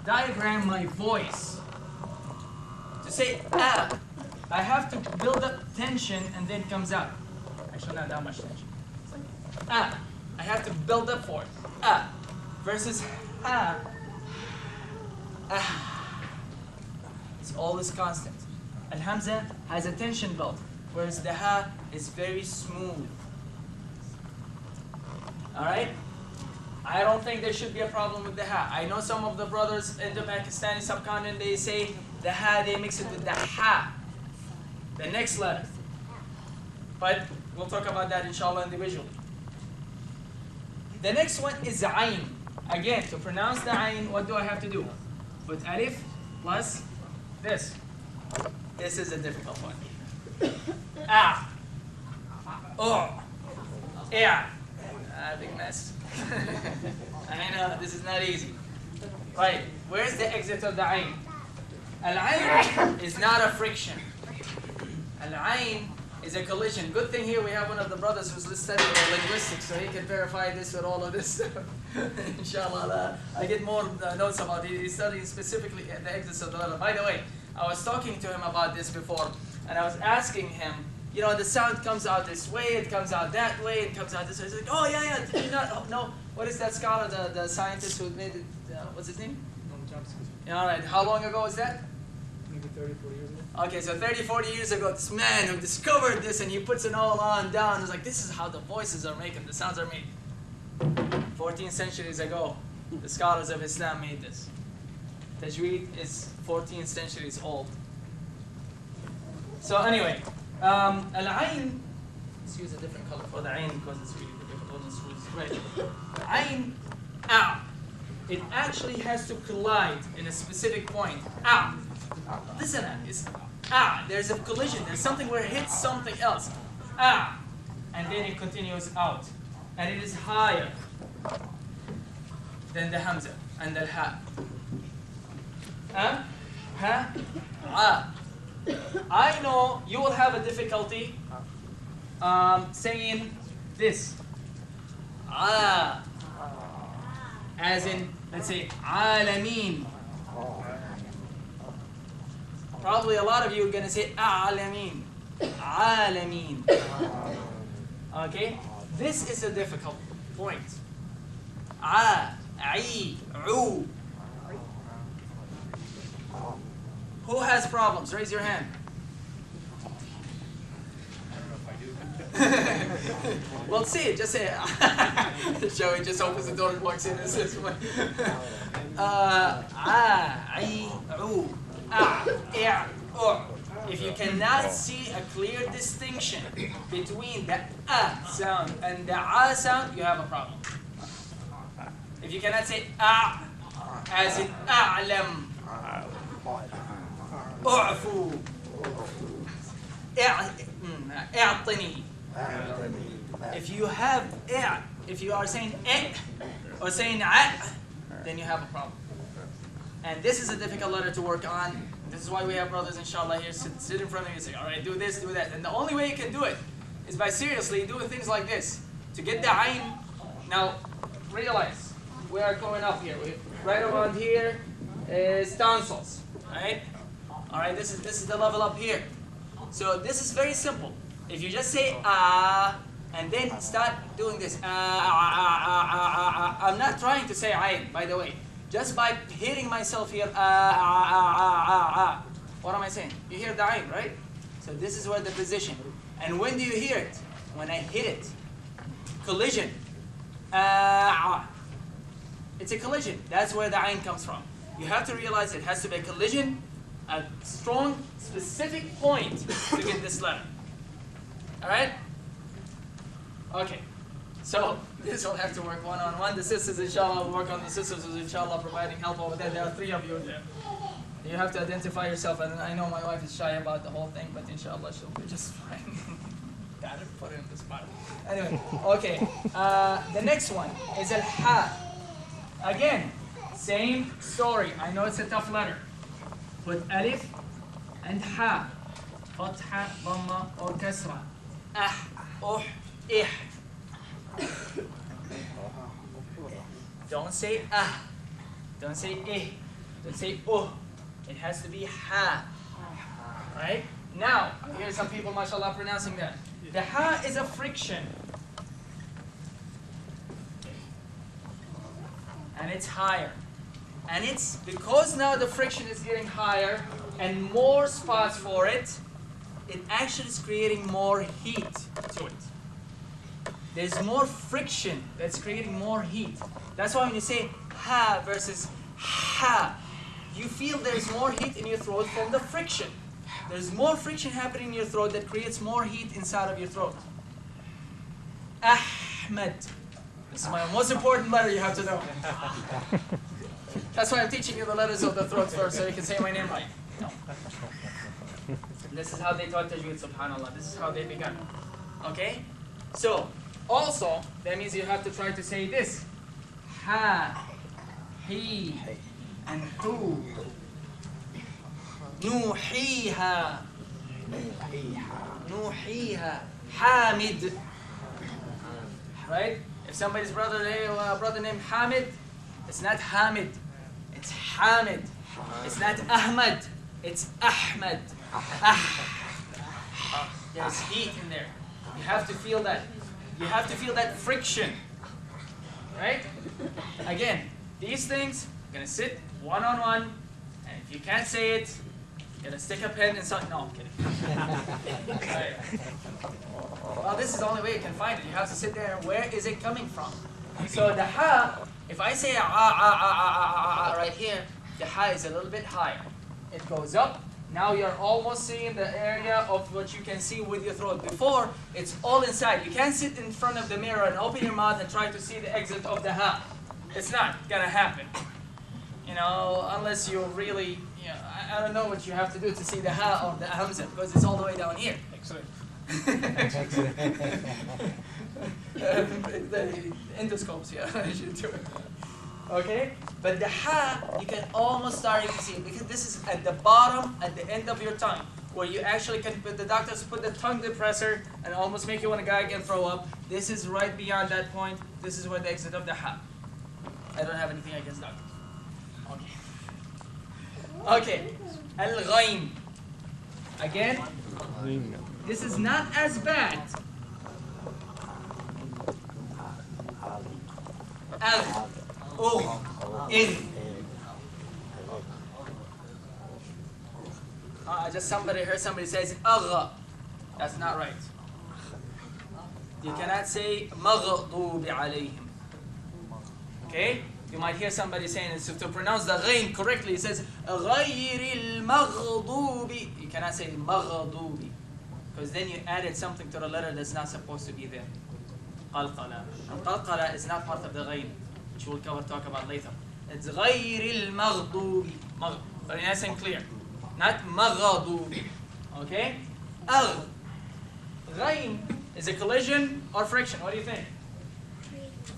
diagram my voice. To say ah, I have to build up tension and then it comes out. Actually, not that much tension. It's like ah, I have to build up for it. Ah, versus ah, ah. It's always constant. Al-Hamza has a tension belt, whereas the ha is very smooth. Alright? I don't think there should be a problem with the ha. I know some of the brothers in the Pakistani subcontinent, they say the ha, they mix it with the ha, the next letter. But we'll talk about that inshallah individually. The next one is ayn. Again, to pronounce the ayn, what do I have to do? Put alif plus this. This is a difficult one. Ah. Oh. Yeah. Big mess. I know, this is not easy. Right, where's the exit of the ayn? Al-ayn is not a friction. Al-ayn is a collision. Good thing here we have one of the brothers who's studying linguistics, so he can verify this with all of this. Inshallah, I get more notes about it. He's studying specifically the exits of the letter. By the way, I was talking to him about this before, and I was asking him, you know, the sound comes out this way, it comes out that way, it comes out this way. He's like, oh yeah, did you not? Oh, no. What is that scholar, the scientist who made it? What's his name? Noam Chomsky. Yeah, all right. How long ago was that? Maybe 30, 40 years ago. Okay, so 30, 40 years ago, this man who discovered this, and he puts it all on down. It's like, this is how the voices are made, the sounds are made. 14 centuries ago, the scholars of Islam made this. Tajweed is 14 centuries old. So anyway, al-ayn, let's use a different color for the ayn because it's really difficult. It's red. Ayn, ah. It actually has to collide in a specific point. Ah. Listen, it's ah. There's a collision. There's something where it hits something else. Ah. And then it continues out. And it is higher than the hamza and the ha. Ha, ah. I know you will have a difficulty saying this. Ah. As in, let's say, alameen. Probably a lot of you are going to say alameen. Alameen. Okay? This is a difficult point. A, I, u. Who has problems? Raise your hand. Well, see it. Just say it. Joey just opens the door and walks in and says, if you cannot see a clear distinction between the a sound and the a sound, you have a problem. If you cannot say a as in a'lam, u'fu, i'tini. If you have if you are saying or saying then you have a problem. And this is a difficult letter to work on. This is why we have brothers, inshallah, here sit in front of you and say, all right, do this, do that. And the only way you can do it is by seriously doing things like this. To get the ayn. Now, realize, we are going up here. Right around here is tonsils, right? All right, this is the level up here. So this is very simple. If you just say and then start doing this, I'm not trying to say ayn, by the way. Just by hitting myself here, what am I saying? You hear the ayn, right? So this is where the position. And when do you hear it? When I hit it. Collision. It's a collision. That's where the ayn comes from. You have to realize it has to be a collision, a strong, specific point to get this letter. Alright? Okay. So, this will have to work one-on-one. The sisters, inshallah, will work on the sisters, inshallah, providing help over there. There are 3 of you there. You have to identify yourself, and I know my wife is shy about the whole thing, but inshallah, she'll be just fine. Gotta put it in the spot. Anyway, okay. The next one is al-ha. Again, same story. I know it's a tough letter. Put alif and ha. Fatha, dhamma, or kasra. Ih. Don't say Don't say Don't say oh. It has to be ha. Right? Now, here's some people, mashallah, pronouncing that. The ha is a friction. And it's higher. And it's because now the friction is getting higher and more spots for it, it actually is creating more heat to it. There's more friction that's creating more heat. That's why when you say ha versus ha, you feel there's more heat in your throat from the friction. There's more friction happening in your throat that creates more heat inside of your throat. Ahmed. This is my most important letter you have to know. That's why I'm teaching you the letters of the throat first, so you can say my name right. No. This is how they taught Tajweed, subhanAllah. This is how they began. Okay? So, also, that means you have to try to say this. Ha, he, and who. Nuhiha. Nuhiha. Hamid. Right? If somebody's brother named Hamid, it's not Hamid. It's Hamid. It's not Ahmad. It's Ahmed. There's heat in there. You have to feel that. You have to feel that friction. Right? Again, these things, you're going to sit one-on-one, and if you can't say it, you're going to stick a pen in something. No, I'm kidding. Right. Well, this is the only way you can find it. You have to sit there and where is it coming from? So the ha, if I say right here, the ha is a little bit higher. It goes up. Now you're almost seeing the area of what you can see with your throat. Before, it's all inside. You can't sit in front of the mirror and open your mouth and try to see the exit of the ha. It's not gonna happen. You know, unless you really, you know, I don't know what you have to do to see the ha or the hamza because it's all the way down here. Excellent. The endoscopes, yeah, I should do it. Okay? But the ha, you can almost start to see it because this is at the bottom, at the end of your tongue, where you actually can put the doctors put the tongue depressor and almost make you want to gag and throw up. This is right beyond that point. This is where the exit of the ha. I don't have anything against doctors. Okay. Okay. Al-ghain. Again, this is not as bad. Just somebody heard somebody says agha. That's not right. You cannot say maghdubi alayhim. Okay? You might hear somebody saying it. So to pronounce the ghain correctly, it says ghayril maghdubi. You cannot say maghdubi. Because then you added something to the letter that's not supposed to be there. Qalqala. And qalqala is not part of the ghain, which we'll talk about later. It's ghayril maghdubi. Very nice and clear. Not maghdubi. Okay? Ghain is a collision or friction. What do you think?